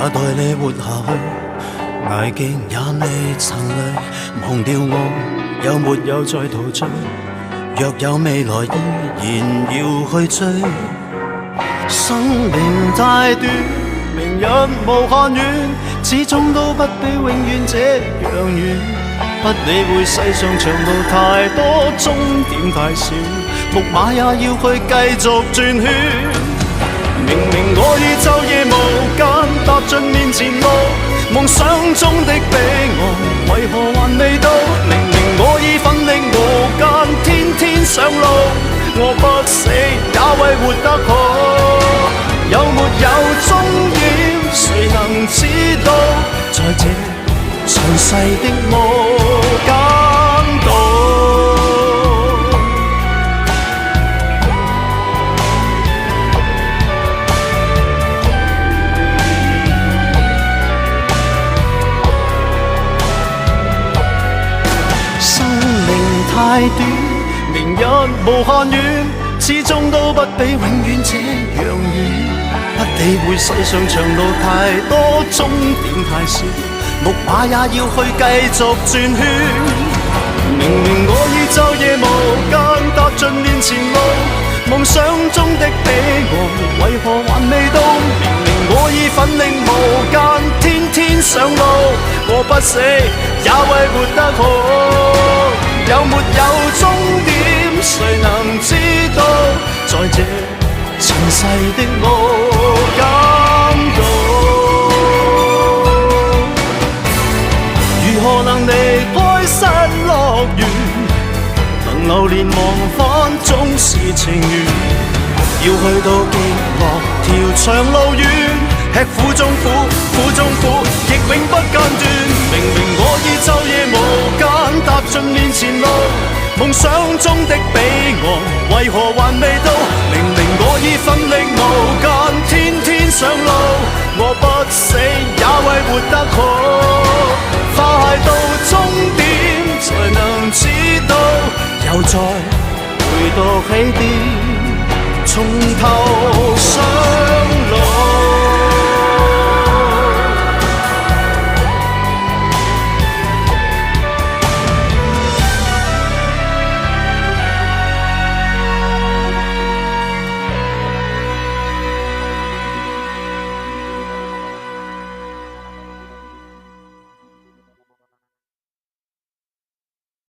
也待你活下去。捱極也未曾累，忘掉我有沒有再陶醉？若有未來依然要去追。生命太短，明日無限遠，始終都不比永遠這樣遠。不理會世上長路太多，終點太少，木馬也要去繼續轉圈。明明我已晝夜無間踏進面前路，夢想中的彼岸為何還未到？明明我已奮力無間，天天上路，我不死也為活得好。有沒有終點，誰能知道？在這詳細的無間道。太短，明日無限遠，始終都不比永遠這樣遠。不理會世上長路太多，終點太少，木馬也要去繼續轉圈。明明我已晝夜無間踏進面前路，夢想中的彼岸為何還未到？明明我已奮力無間，天天上路，我不死也為活得好。有沒有終點，誰能知道？在這詳細的無間道，如何能離開失樂園？能流連忘返總是情緣，要去到極樂條長路遠，吃苦中苦，苦中苦，亦永不間斷。明明我已晝夜無間踏進面前路，夢想中的彼岸為何還未到？明明我已奮力無間，天天上路，我不死也為活得好。快到終點才能知道，又再回到起點，從頭上。